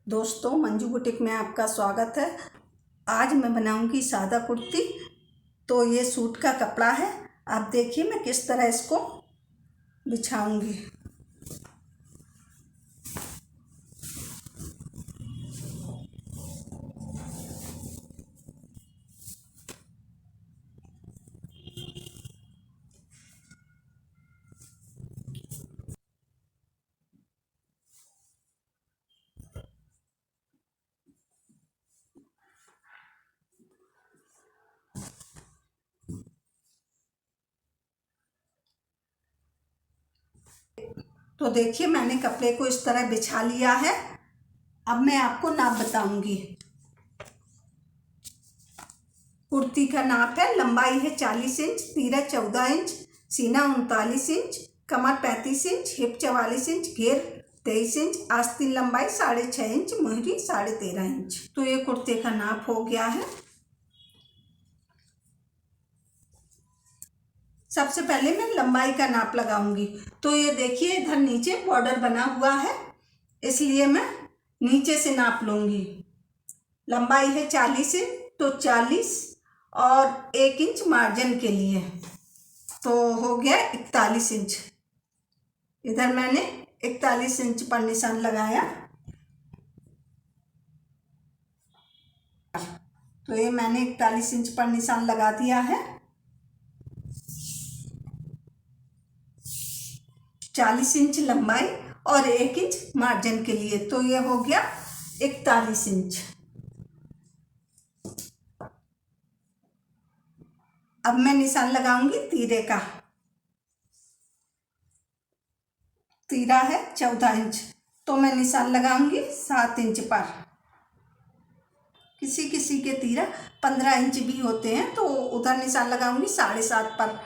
दोस्तों, मंजू बुटीक में आपका स्वागत है। आज मैं बनाऊंगी सादा कुर्ती। तो ये सूट का कपड़ा है। आप देखिए मैं किस तरह इसको बिछाऊंगी। तो देखिए मैंने कपड़े को इस तरह बिछा लिया है। अब मैं आपको नाप बताऊंगी। कुर्ती का नाप है, लंबाई है 40 इंच, तीरा 14 इंच, सीना 39 इंच, कमर 35 इंच, हिप 44 इंच, घेर 23 इंच, आस्तीन लंबाई 6.5 इंच, मुहरी 13.5 इंच। तो ये कुर्ते का नाप हो गया है। सबसे पहले मैं लंबाई का नाप लगाऊंगी। तो ये देखिए इधर नीचे बॉर्डर बना हुआ है, इसलिए मैं नीचे से नाप लूंगी। लंबाई है 40 इंच, तो 40 और 1 इंच मार्जिन के लिए, तो हो गया 41 इंच। इधर मैंने 41 इंच पर निशान लगाया। तो ये मैंने 41 इंच पर निशान लगा दिया है। 40 इंच लंबाई और 1 इंच मार्जिन के लिए, तो ये हो गया 41 इंच। अब मैं निशान लगाऊंगी तीरे का। तीरा है 14 इंच, तो मैं निशान लगाऊंगी 7 इंच पर। किसी किसी के तीरा 15 इंच भी होते हैं, तो उधर निशान लगाऊंगी 7.5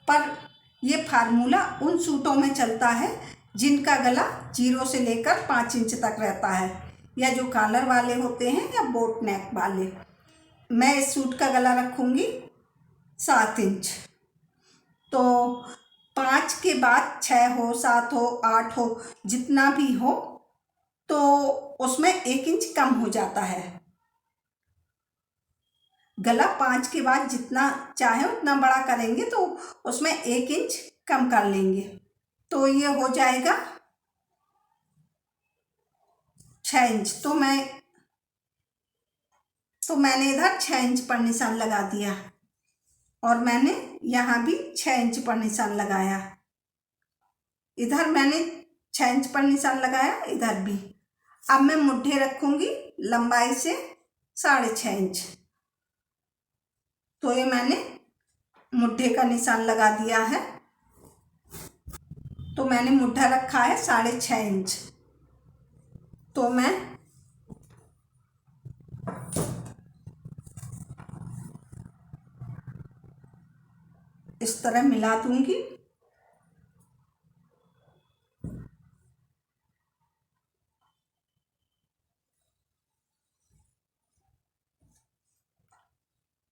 पर ये फार्मूला उन सूटों में चलता है जिनका गला 0 से लेकर 5 इंच तक रहता है, या जो कॉलर वाले होते हैं या बोट नेक वाले। मैं इस सूट का गला रखूंगी 7 इंच। तो 5 के बाद 6 हो, 7 हो, 8 हो, जितना भी हो, तो उसमें 1 इंच कम हो जाता है। गला 5 के बाद जितना चाहे उतना बड़ा करेंगे तो उसमें 1 इंच कम कर लेंगे, तो ये हो जाएगा 6 इंच। तो मैंने इधर 6 इंच पर निशान लगा दिया, और मैंने यहाँ भी 6 इंच पर निशान लगाया। इधर मैंने 6 इंच पर निशान लगाया, इधर भी। अब मैं मुट्ठे रखूंगी लंबाई से 6.5 इंच। तो ये मैंने मुट्ठे का निशान लगा दिया है। तो मैंने मुट्ठा रखा है 6.5 इंच। तो मैं इस तरह मिला दूंगी।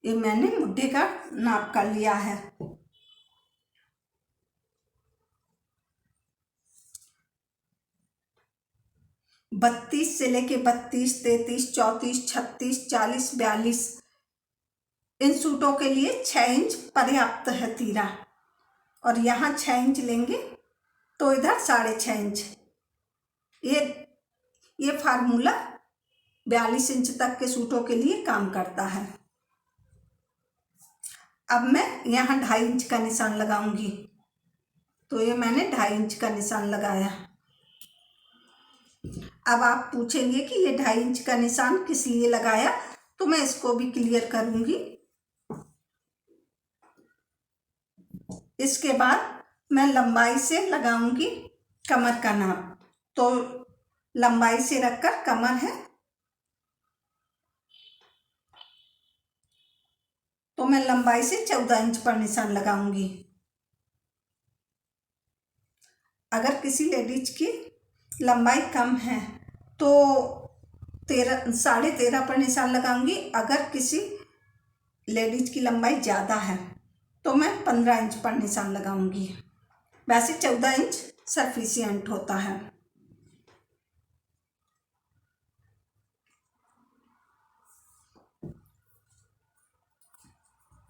ये मैंने मुट्ठे का नाप कर लिया है। बत्तीस से लेके 32, 33, 34, 36, 40, 42 इन सूटों के लिए 6 इंच पर्याप्त है तीरा। और यहाँ 6 इंच लेंगे तो इधर 6.5 इंच। ये फार्मूला 42 इंच तक के सूटों के लिए काम करता है। अब मैं यहाँ 2.5 इंच का निशान लगाऊंगी। तो ये मैंने 2.5 इंच का निशान लगाया। अब आप पूछेंगे कि ये 2.5 इंच का निशान किस लिए लगाया, तो मैं इसको भी क्लियर करूंगी। इसके बाद मैं लंबाई से लगाऊंगी कमर का नाप। तो लंबाई से रखकर कमर है, तो मैं लंबाई से 14 इंच पर निशान लगाऊंगी। अगर किसी लेडीज की लंबाई कम है तो 13.5 पर निशान लगाऊंगी। अगर किसी लेडीज की लंबाई ज़्यादा है तो मैं 15 इंच पर निशान लगाऊंगी। वैसे 14 इंच सफिशिएंट होता है।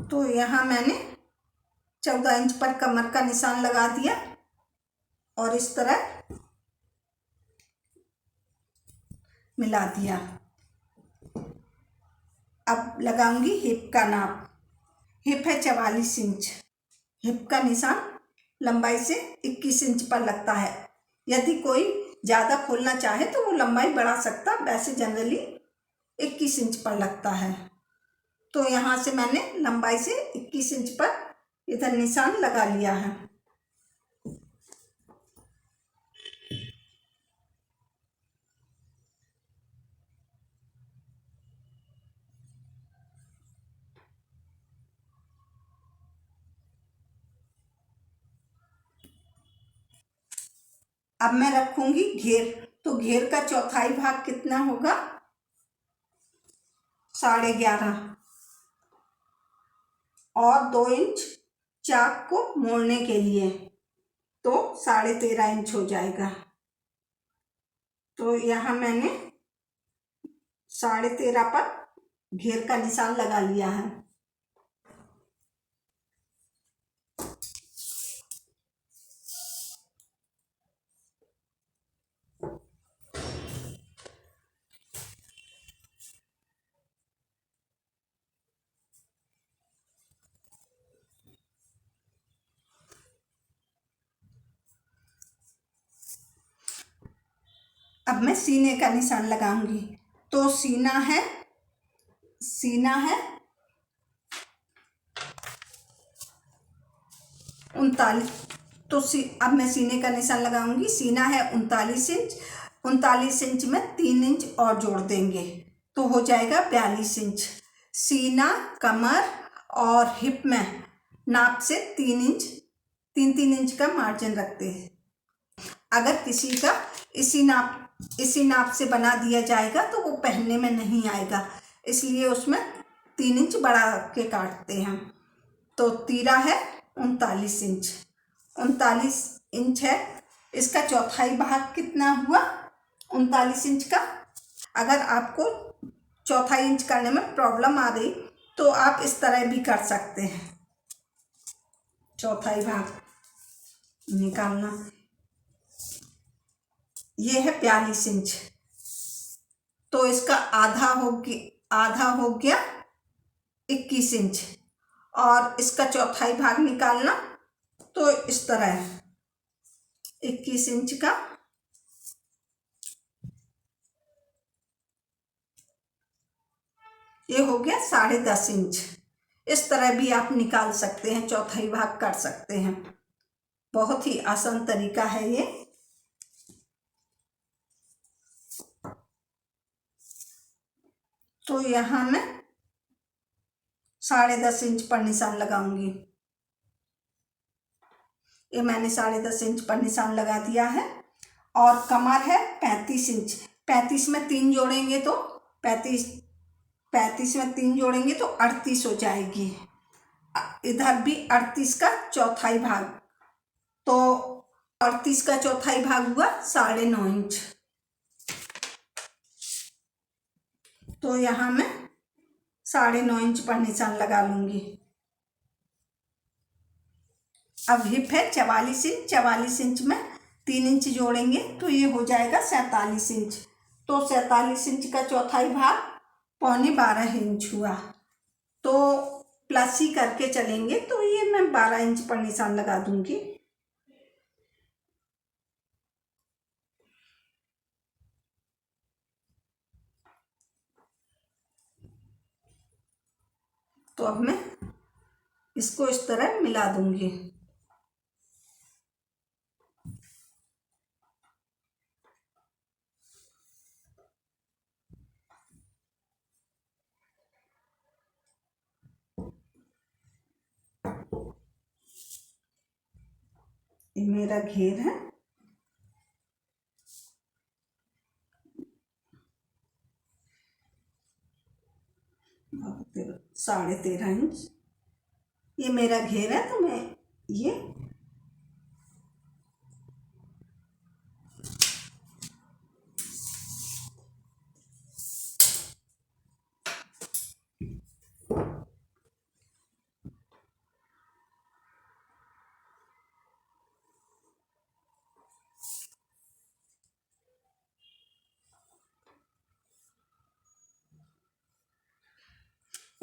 तो यहाँ मैंने 14 इंच पर कमर का निशान लगा दिया और इस तरह मिला दिया। अब लगाऊंगी हिप का नाप। हिप है 44 इंच। हिप का निशान लंबाई से 21 इंच पर लगता है। यदि कोई ज़्यादा खोलना चाहे तो वो लंबाई बढ़ा सकता, वैसे जनरली 21 इंच पर लगता है। तो यहाँ से मैंने लंबाई से 21 इंच पर इधर निशान लगा लिया है। अब मैं रखूंगी घेर। तो घेर का चौथाई भाग कितना होगा? 11.5 और 2 इंच चाक को मोड़ने के लिए, तो 13.5 इंच हो जाएगा। तो यहाँ मैंने 13.5 पर घेर का निशान लगा लिया है। अब मैं सीने का निशान लगाऊंगी। तो सीना है 39। तो अब मैं सीने का निशान लगाऊंगी। सीना है 39 इंच। 39 इंच में 3 इंच और जोड़ देंगे तो हो जाएगा 42 इंच। सीना, कमर और हिप में नाप से 3 इंच का मार्जिन रखते हैं। अगर किसी का इसी नाप से बना दिया जाएगा तो वो पहनने में नहीं आएगा, इसलिए उसमें 3 इंच बढ़ा के काटते हैं। तो तीरा है 39 इंच। 39 इंच है। इसका चौथाई भाग कितना हुआ? 39 इंच का। अगर आपको चौथाई इंच करने में प्रॉब्लम आ रही तो आप इस तरह भी कर सकते हैं। चौथाई भाग निकालना, ये है 42 इंच। तो इसका आधा हो गया 21 इंच। और इसका चौथाई भाग निकालना तो इस तरह है 21 इंच का। ये हो गया 10.5 इंच। इस तरह भी आप निकाल सकते हैं, चौथाई भाग कर सकते हैं। बहुत ही आसान तरीका है ये। तो यहाँ मैं 10.5 इंच पर निशान लगाऊंगी। ये मैंने 10.5 इंच पर निशान लगा दिया है। और कमर है 35 इंच। 35 में 3 जोड़ेंगे तो 35 में 3 जोड़ेंगे तो 38 हो जाएगी। इधर भी 38 का चौथाई भाग, तो 38 का चौथाई भाग हुआ 9.5 इंच। तो यहाँ मैं 9.5 इंच पर निशान लगा लूंगी। अब हिप है 44 इंच। 44 इंच में 3 इंच जोड़ेंगे तो ये हो जाएगा 47 इंच। तो 47 इंच का चौथाई भाग 12.25 इंच हुआ। तो प्लस ही करके चलेंगे तो ये मैं 12 इंच पर निशान लगा दूंगी। तो अब मैं इसको इस तरह मिला दूंगी। ये मेरा घेर है। और 13.5 इंच ये मेरा घेर है। तो मैं ये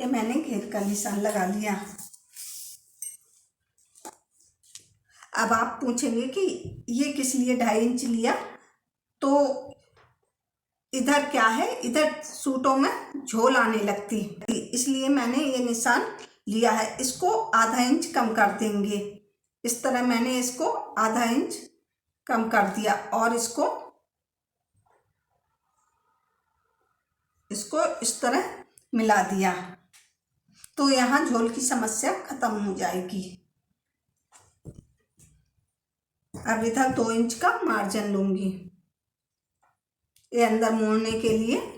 ये मैंने घेर का निशान लगा लिया। अब आप पूछेंगे कि ये किस लिए 2.5 इंच लिया, तो इधर क्या है, इधर सूटों में झोल आने लगती, इसलिए मैंने ये निशान लिया है। इसको आधा इंच कम कर देंगे। इस तरह मैंने इसको आधा इंच कम कर दिया और इसको इस तरह मिला दिया, तो यहाँ झोल की समस्या खत्म हो जाएगी। अब इधर 2 इंच का मार्जिन लूंगी ये अंदर मोड़ने के लिए।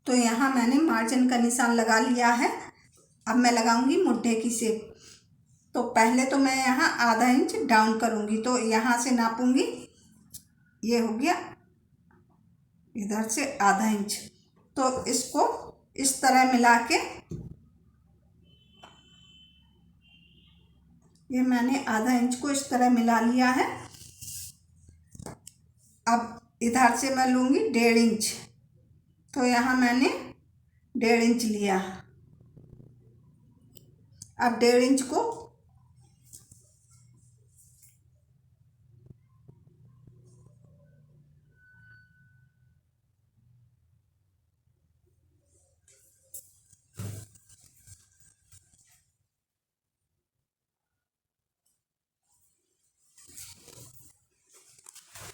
तो यहाँ मैंने मार्जिन का निशान लगा लिया है। अब मैं लगाऊंगी मुड्ढे की शेप। तो पहले तो मैं यहाँ आधा इंच डाउन करूंगी, तो यहाँ से नापूंगी, ये हो गया इधर से आधा इंच। तो इसको इस तरह मिला के, ये मैंने आधा इंच को इस तरह मिला लिया है। अब इधर से मैं लूँगी 1.5 इंच, तो यहाँ मैंने 1.5 इंच लिया। अब 1.5 इंच को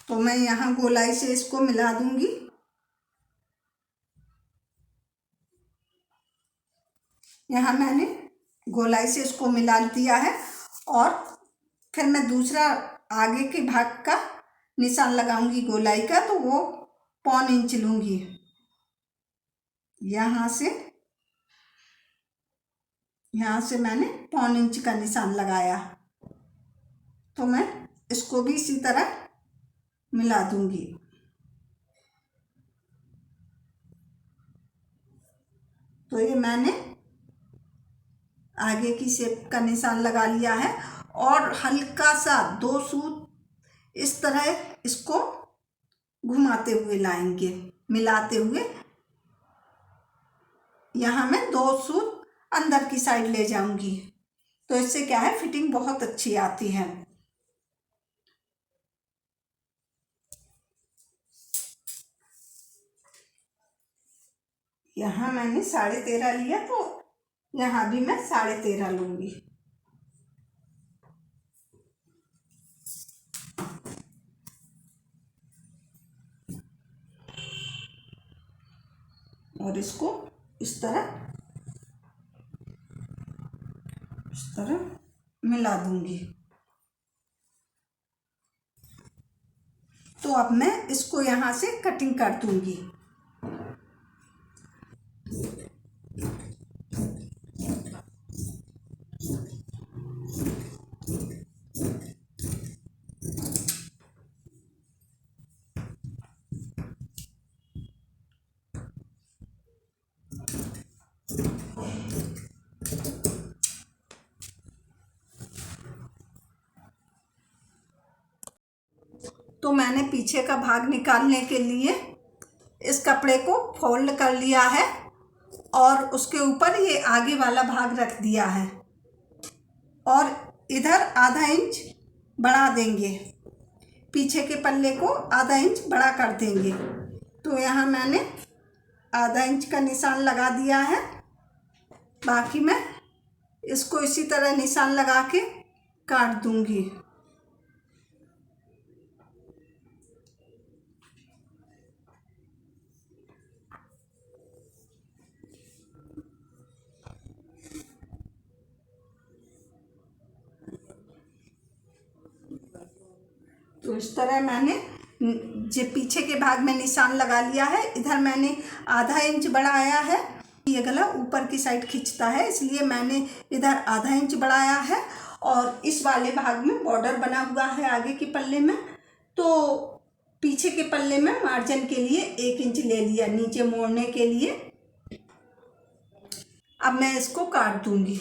तो मैं यहाँ गोलाई से इसको मिला दूंगी। यहाँ मैंने गोलाई से इसको मिला दिया है और फिर मैं दूसरा आगे के भाग का निशान लगाऊंगी गोलाई का, तो वो 1.25 इंच लूंगी। यहाँ से मैंने 1.25 इंच का निशान लगाया, तो मैं इसको भी इसी तरह मिला दूंगी। तो ये मैंने आगे की शेप का निशान लगा लिया है और हल्का सा 2 सूत इस तरह इसको घुमाते हुए लाएंगे, मिलाते हुए। यहाँ मैं 2 सूत अंदर की साइड ले जाऊंगी, तो इससे क्या है, फिटिंग बहुत अच्छी आती है। यहाँ मैंने 13.5 लिया, तो यहाँ भी मैं 13.5 लूंगी। और इसको इस तरह मिला दूंगी। तो अब मैं इसको यहाँ से कटिंग कर दूंगी। तो मैंने पीछे का भाग निकालने के लिए इस कपड़े को फोल्ड कर लिया है और उसके ऊपर ये आगे वाला भाग रख दिया है और इधर आधा इंच बढ़ा देंगे, पीछे के पल्ले को आधा इंच बड़ा कर देंगे। तो यहाँ मैंने आधा इंच का निशान लगा दिया है। बाकी मैं इसको इसी तरह निशान लगा के काट दूंगी। तो इस तरह मैंने जो पीछे के भाग में निशान लगा लिया है। इधर मैंने आधा इंच बढ़ाया है। ये गला ऊपर की साइड खींचता है, इसलिए मैंने इधर आधा इंच बढ़ाया है। और इस वाले भाग में बॉर्डर बना हुआ है आगे के पल्ले में, तो पीछे के पल्ले में मार्जिन के लिए 1 इंच ले लिया नीचे मोड़ने के लिए। अब मैं इसको काट दूंगी।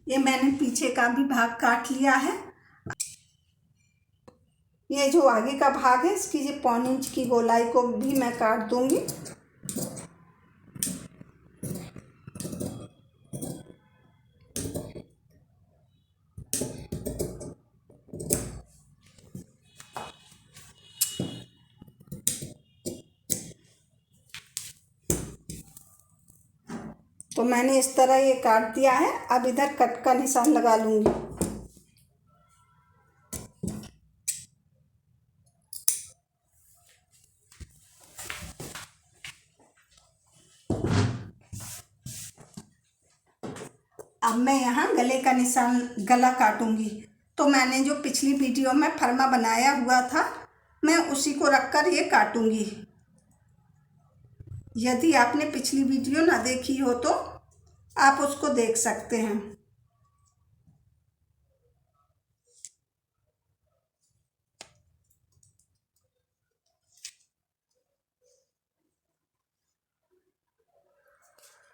ये मैंने पीछे का भी भाग काट लिया है। ये जो आगे का भाग है इसकी जो 1.25 इंच की गोलाई को भी मैं काट दूंगी। तो मैंने इस तरह ये काट दिया है। अब इधर कट का निशान लगा लूंगी। अब मैं यहाँ गले का निशान गला काटूंगी। तो मैंने जो पिछली वीडियो में फरमा बनाया हुआ था, मैं उसी को रखकर ये काटूंगी। यदि आपने पिछली वीडियो ना देखी हो तो आप उसको देख सकते हैं।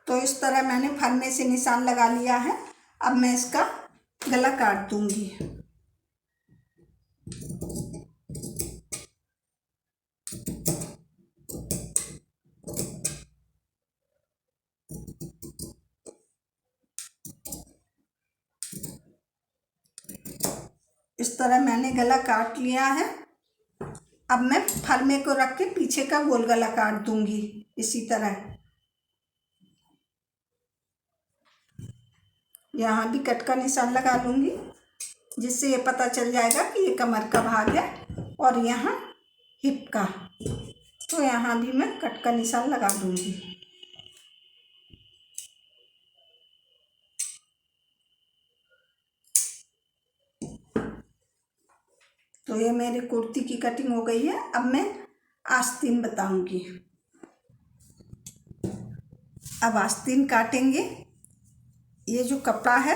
तो इस तरह मैंने फरमे से निशान लगा लिया है। अब मैं इसका गला काट दूंगी। इस तरह मैंने गला काट लिया है। अब मैं फरमे को रख के पीछे का गोल गला काट दूंगी इसी तरह। यहाँ भी कट का निशान लगा लूँगी, जिससे ये पता चल जाएगा कि ये कमर का भाग है और यहाँ हिप का। तो यहाँ भी मैं कट का निशान लगा दूँगी। तो ये मेरी कुर्ती की कटिंग हो गई है। अब मैं आस्तीन बताऊँगी। अब आस्तीन काटेंगे। ये जो कपड़ा है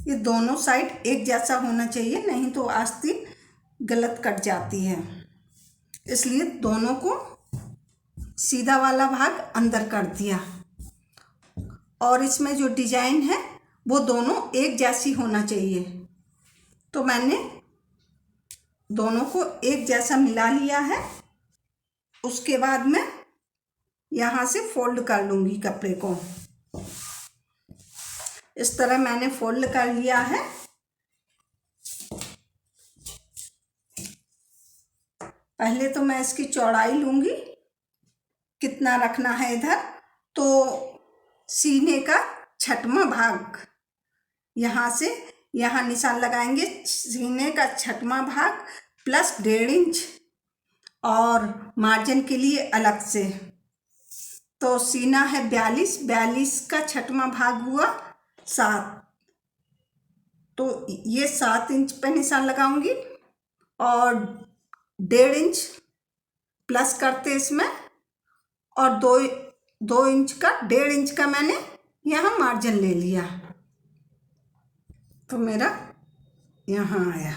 ये दोनों साइड एक जैसा होना चाहिए, नहीं तो आस्तीन गलत कट जाती है। इसलिए दोनों को सीधा वाला भाग अंदर कर दिया। और इसमें जो डिजाइन है वो दोनों एक जैसी होना चाहिए। तो मैंने दोनों को एक जैसा मिला लिया है। उसके बाद मैं यहाँ से फोल्ड कर लूँगी कपड़े को। इस तरह मैंने फोल्ड कर लिया है। पहले तो मैं इसकी चौड़ाई लूँगी, कितना रखना है इधर। तो सीने का 6वां भाग, यहाँ से यहाँ निशान लगाएंगे। सीने का 6वां भाग प्लस 1.5 इंच और मार्जिन के लिए अलग से। तो सीना है 42 का 6वां भाग हुआ 7। तो ये 7 इंच पे निशान लगाऊंगी और 1.5 इंच प्लस करते इसमें, और 2 इंच का 1.5 इंच का मैंने यहाँ मार्जिन ले लिया। तो मेरा यहाँ आया।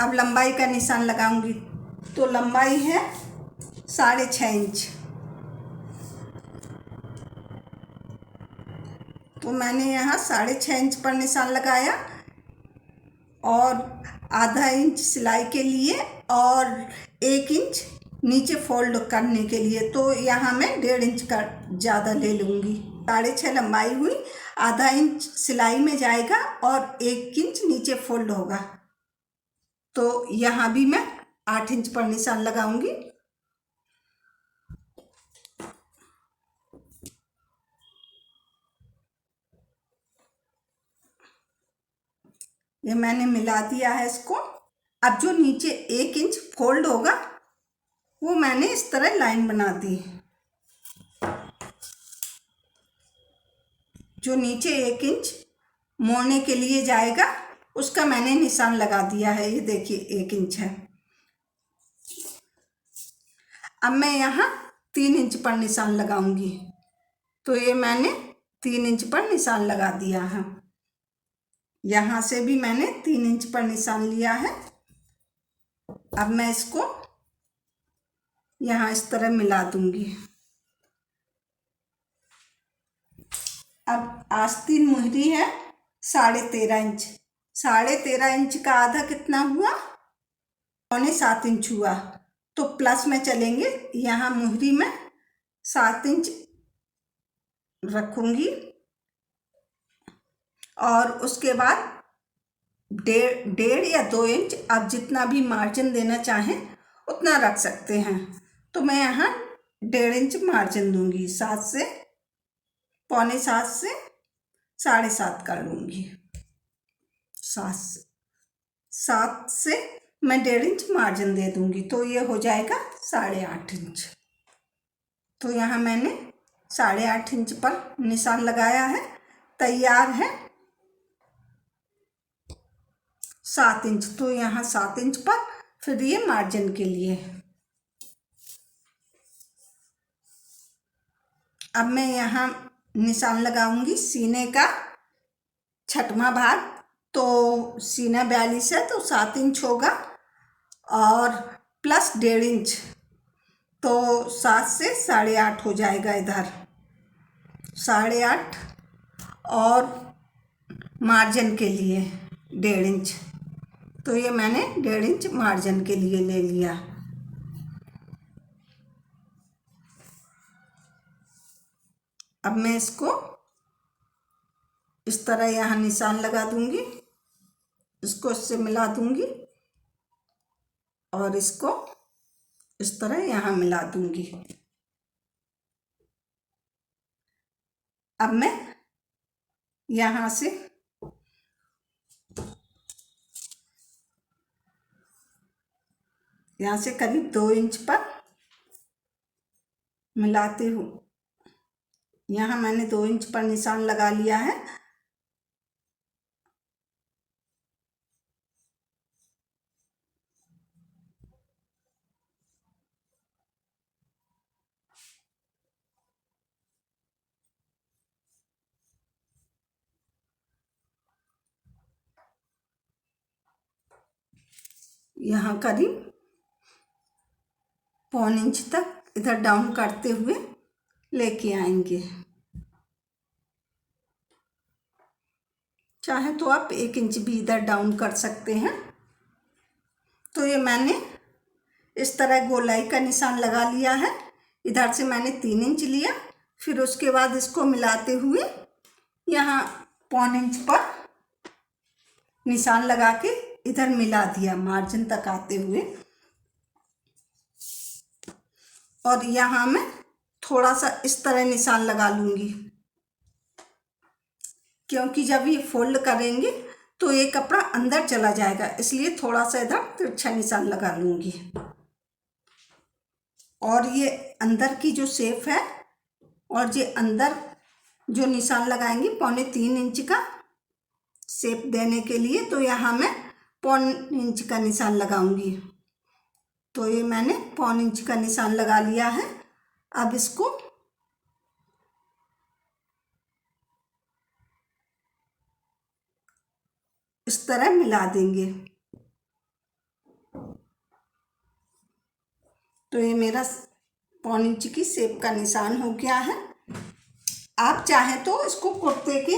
अब लंबाई का निशान लगाऊंगी। तो लंबाई है 6.5 इंच। तो मैंने यहाँ 6.5 इंच पर निशान लगाया और आधा इंच सिलाई के लिए और 1 इंच नीचे फोल्ड करने के लिए। तो यहाँ मैं 1.5 इंच का ज़्यादा ले लूँगी। 6.5 लंबाई हुई, आधा इंच सिलाई में जाएगा और 1 इंच नीचे फोल्ड होगा। तो यहाँ भी मैं 8 इंच पर निशान लगाऊंगी। ये मैंने मिला दिया है इसको। अब जो नीचे 1 इंच फोल्ड होगा वो मैंने इस तरह लाइन बना दी। जो नीचे 1 इंच मोड़ने के लिए जाएगा उसका मैंने निशान लगा दिया है। ये देखिए 1 इंच है। अब मैं यहाँ 3 इंच पर निशान लगाऊंगी। तो ये मैंने 3 इंच पर निशान लगा दिया है। यहाँ से भी मैंने 3 इंच पर निशान लिया है। अब मैं इसको यहाँ इस तरह मिला दूंगी। अब आस्तीन मुहरी है 13.5 इंच। 13.5 इंच का आधा कितना हुआ? 6.25 इंच हुआ। तो प्लस में चलेंगे। यहाँ मुहरी में 7 इंच रखूंगी और उसके बाद 1.5 या 2 इंच आप जितना भी मार्जिन देना चाहें उतना रख सकते हैं। तो मैं यहाँ 1.5 इंच मार्जिन दूंगी। 7 से 6.25 से 7.5 कर लूँगी। 7 से मैं 1.5 इंच मार्जिन दे दूंगी। तो ये हो जाएगा 8.5 इंच। तो यहाँ मैंने 8.5 इंच पर निशान लगाया है। तैयार है 7 इंच। तो यहाँ 7 इंच पर फिर ये मार्जिन के लिए। अब मैं यहाँ निशान लगाऊंगी सीने का 6वां भाग। तो सीना 42 है तो 7 इंच होगा और प्लस 1.5 इंच तो 7 से 8.5 हो जाएगा। इधर 8.5 और मार्जिन के लिए 1.5 इंच। तो ये मैंने 1.5 इंच मार्जिन के लिए ले लिया। अब मैं इसको इस तरह यहाँ निशान लगा दूंगी। इसको इससे मिला दूंगी और इसको इस तरह यहाँ मिला दूंगी। अब मैं यहाँ से करीब 2 इंच पर मिलाती हूँ। यहाँ मैंने 2 इंच पर निशान लगा लिया है। यहाँ करीब 1.25 इंच तक इधर डाउन करते हुए लेके आएंगे। चाहे तो आप 1 इंच भी इधर डाउन कर सकते हैं। तो ये मैंने इस तरह गोलाई का निशान लगा लिया है। इधर से मैंने 3 इंच लिया। फिर उसके बाद इसको मिलाते हुए यहाँ 1.25 इंच पर निशान लगा के इधर मिला दिया मार्जिन तक आते हुए। और यहाँ मैं थोड़ा सा इस तरह निशान लगा लूँगी क्योंकि जब ये फोल्ड करेंगे तो ये कपड़ा अंदर चला जाएगा, इसलिए थोड़ा सा इधर तिरछा निशान लगा लूँगी। और ये अंदर की जो शेप है और ये अंदर जो निशान लगाएंगे 3.25 इंच का शेप देने के लिए, तो यहाँ मैं 1.25 इंच का निशान लगाऊंगी। तो ये मैंने 1.25 इंच का निशान लगा लिया है। अब इसको इस तरह मिला देंगे। तो ये मेरा 1.25 इंच की शेप का निशान हो गया है। आप चाहें तो इसको कुर्ते के,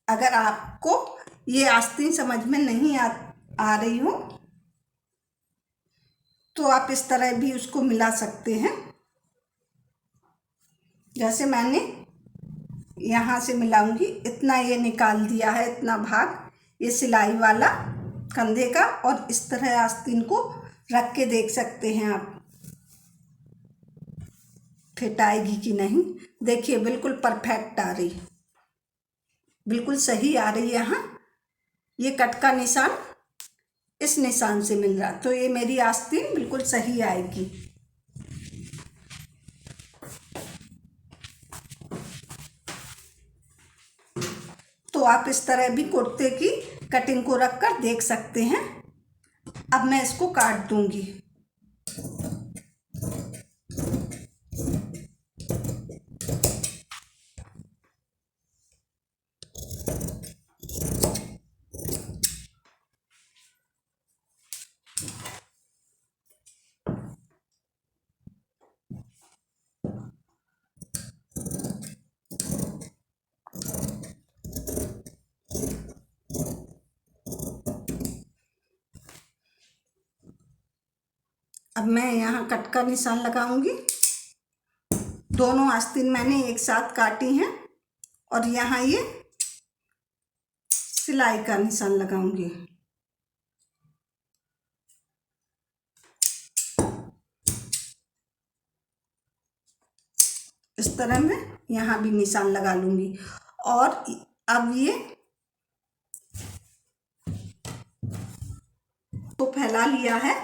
अगर आपको ये आस्तीन समझ में नहीं आ रही हो तो आप इस तरह भी उसको मिला सकते हैं। जैसे मैंने यहाँ से मिलाऊंगी, इतना ये निकाल दिया है, इतना भाग ये सिलाई वाला कंधे का। और इस तरह आस्तीन को रख के देख सकते हैं आप फिट आएगी कि नहीं। देखिए बिल्कुल परफेक्ट आ रही, बिल्कुल सही आ रही है। यहाँ ये कट का निशान इस निशान से मिल रहा, तो ये मेरी आस्तीन बिल्कुल सही आएगी। तो आप इस तरह भी कुर्ते की कटिंग को रख कर देख सकते हैं। अब मैं इसको काट दूंगी। अब मैं यहाँ कट का निशान लगाऊंगी। दोनों आस्तीन मैंने एक साथ काटी हैं और यहाँ ये सिलाई का निशान लगाऊंगी। इस तरह मैं यहाँ भी निशान लगा लूंगी। और अब ये तो फैला लिया है,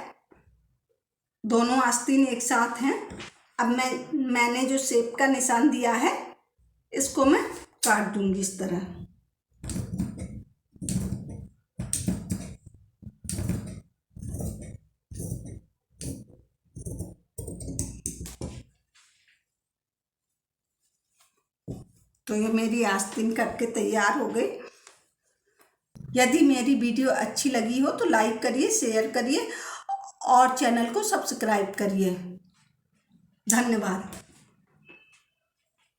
दोनों आस्तीन एक साथ हैं। अब मैंने जो शेप का निशान दिया है इसको मैं काट दूंगी इस तरह। तो ये मेरी आस्तीन कट के तैयार हो गई। यदि मेरी वीडियो अच्छी लगी हो तो लाइक करिए, शेयर करिए और चैनल को सब्सक्राइब करिए। धन्यवाद।